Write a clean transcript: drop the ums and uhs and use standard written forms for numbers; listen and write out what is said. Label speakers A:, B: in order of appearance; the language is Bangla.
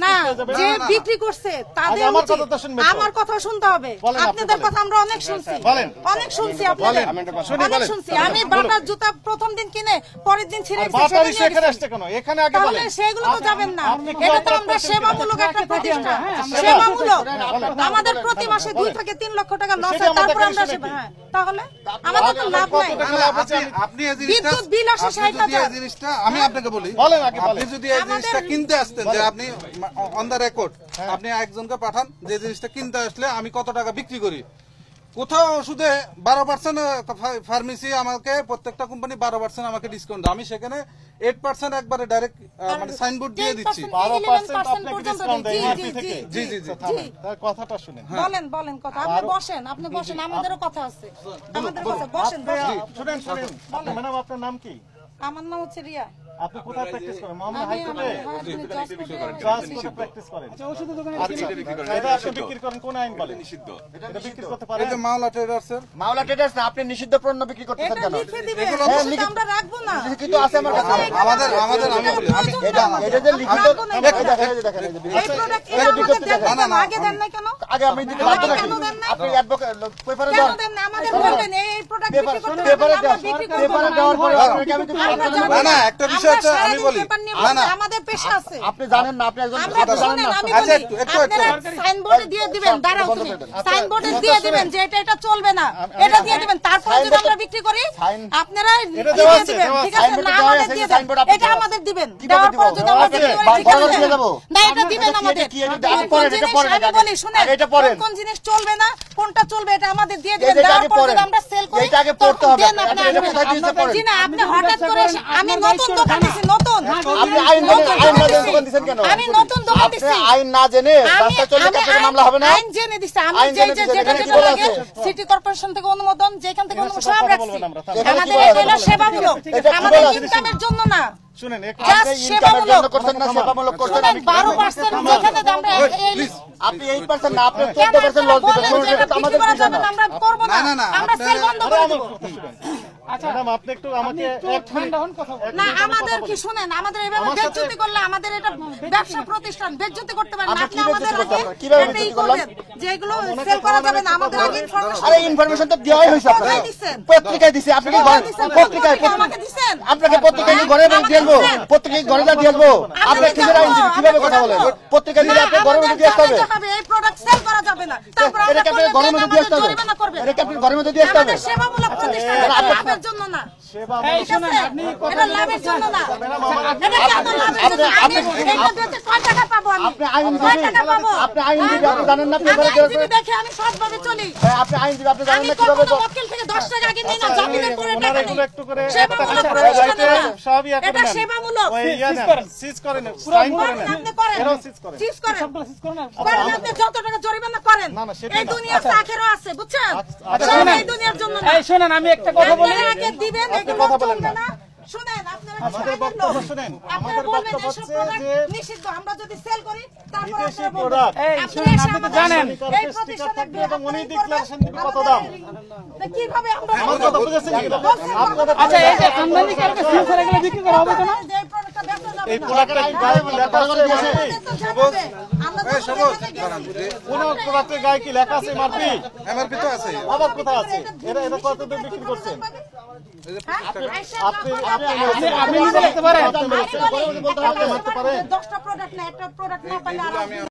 A: না যে বিক্রি করছে তাদের আমার কথা শুনতে হবে। আপনাদের কথা আমরা অনেক শুনছি, অনেক শুনছি, আপনাদের অনেক শুনছি। আমি বাটার জুতা প্রথম দিন কিনে পরের দিন ছিঁড়ে তাহলে সেগুলো তো যাবেন না। এটা তো আমরা সেবামূলক একটা প্রতিষ্ঠান, সেবামূলক। আমাদের প্রতি মাসে 2 থেকে 3 লক্ষ টাকা লস হয়, তারপর আমরা সেবা, তাহলে আমাদের তো লাভ নাই।
B: আপনি
A: বিদ্যুৎ বিল আসে 60,000।
B: জিনিসটা আমি আপনাকে বলি, আপনি যদি এই জিনিসটা কিনতে আসতেন, যে আপনি অন দা রেকর্ড আপনি একজনকে পাঠান যে জিনিসটা কিনতে আসলে আমি কত টাকা বিক্রি করি। কোথাও ওষুধে 12% ফার্মেসি আমাকে প্রত্যেকটা কোম্পানি 12% আমাকে ডিসকাউন্ট দেয়, আমি সেখানে 8% একবারে ডাইরেক্ট মানে সাইনবোর্ড দিয়ে দিচ্ছি।
A: 12% আপনাকে ডিসকাউন্ট দেয়
B: জি জি জি
C: তার কথাটা শুনেন।
A: বলেন কথা। আপনি বসেন, আমাদেরও কথা আছে, আমাদের কথা। বসেন
C: শুনেন। ম্যাডাম আপনার নাম কি?
A: আমার নাম হচ্ছে রিয়া।
C: আপনি কোথায় প্র্যাকটিস করেন? মোহাম্মদ হাইকোর্টে প্র্যাকটিস করেন। এটা আপনি বিক্রি করেন কোন আইন বলে নিষিদ্ধ? এটা বিক্রি করতে পারেন?
B: এই যে মাওলা ট্রেডার্সের,
D: মাওলা ট্রেডার্স না, আপনি নিষিদ্ধ পণ্য বিক্রি করতেছেন কেন?
A: এগুলো আমরা রাখবো না,
D: লিখিত আছে আমার কাছে।
B: আমাদের আমি বলি, আমি
D: এটা যে লিখিত দেখেন
A: এই প্রোডাক্ট এটা আমাদের দেন না, আগে দেন না কেন?
D: আগে আমি দিতে পারবো না। আপনি অ্যাডভোকেট পেপারে
A: কেন দেন না? আমাদের বলবেন এই প্রোডাক্ট বিক্রি করতে
D: পেপারে
A: আমরা বিক্রি করব
D: পেপারে দেওয়ার পরে আপনাকে আমি দিতে পারবো না।
B: না একটা বিষয় আছে আমি বলি,
A: না আমাদের পেশা আছে।
D: আপনি জানেন না, আপনি একজন
A: আমরা জানেন না। আমি বলি আপনারা সাইনবোর্ডে দিয়ে দিবেন, দাঁড়াও তুমি, সাইনবোর্ডে দিয়ে দিবেন যে এটা চলবে না, এটা দিয়ে দিবেন। তারপর যদি আমরা বিক্রি করি আপনারা দিয়ে দিবেন, ঠিক আছে? না আমাদের দিয়ে দেন, এটা আমাদের দিবেন। দেওয়ার পর যদি আমরা বিক্রি করি ঠিক আছে, না এটা দিবেন আমাদের। আমি বলি শুনেন, কোন জিনিস চলবে না কোনটা চলবে এটা আমাদের দিয়ে দিবেন। দেওয়ার পর যদি আমরা সেল করি
D: এটা আগে পড়তে হবে।
A: জি না, আপনি হঠাৎ করে আমি নতুন দোকান দিছি, নতুন
D: আপনি আইন না জেনে দোকান দিবেন কেন?
A: আমি নতুন দোকান দিছি,
D: আইন না জেনে রাস্তা চলে কাছে মামলা হবে না?
A: আইন জেনে দিছি আমি, যেটা লাগে সিটি কর্পোরেশন থেকে অনুমোদন, যেখান থেকে অনুমোদন সব রাখছি। আমাদের এটা হলো সেবামূলক, আমাদের ইনকামের জন্য না।
C: শুনেন,
D: সেবামূলক করছেন না, সেবামূলক করছেন।
A: 12% যেখানে আমরা
D: আপনি 8% না, আপনি 14% লস দিবেন। আমাদের
A: আমরা করব না, আমরা সেল বন্ধ করে দেব।
C: আচ্ছা ম্যাডাম আপনি একটু আমাকে এক ঠান্ডা হন কথা বলুন
A: না। আমাদের কি শুনেন, আমাদের এভাবে বেজ্জতি করলে আমাদের এটা ব্যবসা প্রতিষ্ঠান বেজ্জতি করতে পারেন না। আপনি আমাদের
D: কিভাবে বেজ্জতি করলেন?
A: যেগুলো সেল করা যাবে না আমাদের আগে ইনফরমেশন।
D: আরে ইনফরমেশন তো দেওয়াই হইছে, আপনাকে পত্রিকায় দিছি। আপনি কি পত্রিকায়
A: আমাকে দিবেন?
D: আপনাকে পত্রিকায় ঘরে দিয়ে দেব, পত্রিকায় ঘরে দিয়ে দেব। আপনি কিভাবে কথা বলেন? পত্রিকায় দিলে আপনি ঘরের মধ্যে দিয়ে আসতে হবে।
A: এই প্রোডাক্ট সেল করা যাবে না, তারপর
D: এটা কি আপনি ঘরের মধ্যে দিয়ে আসতে হবে?
A: জরিমানা করবেন।
D: এটা কি আপনি ঘরের মধ্যে দিয়ে আসতে হবে?
A: সেবামূলক প্রতিষ্ঠান, লাভের জন্য না।
C: এই
A: শুনেন, এটা লাভের জন্য না। এটা কেন লাভের জন্য? আমি এটা দিতে কয় টাকা পাবো? আমি
D: আপনি আইন
A: কয় টাকা পাবো?
D: আপনি আইনজীবী, আপনি জানেন না
A: আমি আইনজীবী দেখে আমি সৎভাবে চলি।
D: আপনি আইনজীবী, আপনি জানেন
A: আমি
D: না কিভাবে
A: কখনো ওয়াকিল থেকে 10 টাকা আগে নিই না, জামিনের পরে টাকা নিই।
C: একটু করে
A: সেবামূলক প্রতিষ্ঠান
C: সবই
A: এটা সেবামূলক।
C: ওই সিজ করেন, সাইন করেন,
A: আপনি করেন,
C: এরাও সিজ করেন,
A: সিজ করেন, করেন। আপনি যত টাকা জরিমানা করেন, এই দুনিয়ার আখেরও আছে, বুঝছেন? এই দুনিয়ার জন্য না।
E: এই শুনেন, আমি একটা কথা বলি।
A: আগে দিবেন, এগুলো চলবে না। শুনেন, আপনারা
C: আমাদের বক্তব্য শুনেন। আমাদের বক্তব্য হচ্ছে যে
A: নিষিদ্ধ, আমরা যদি সেল করি তারপর
C: বিদেশি
A: আপনারা
C: প্রোডাক্ট,
E: এই শুনেন, আপনি তো জানেন
A: এই প্রতিষ্ঠান থাকবে
C: এবং উনি ডিক্লারেশন দিবে কত দাম।
A: কিভাবে আমরা
C: আমার কথা বুঝেছেন কি? আপনাদের
E: আচ্ছা, এই যে আমদানিকারকে সিল করে গেলে বিক্রি করা হবে তো না?
C: এই প্রোডাক্টের গায়ে লেখা আছে কোন প্রোডাক্টের গায়ে কি লেখা আছে?
B: এমআরপি তো আছে।
C: আবার কোথায় আছে? এরা কত দিয়ে বিক্রি করছেন?
E: আপনি নিজে লিখতে পারেন।
A: আপনি 10টা প্রোডাক্ট না, একটা প্রোডাক্ট না পাইলে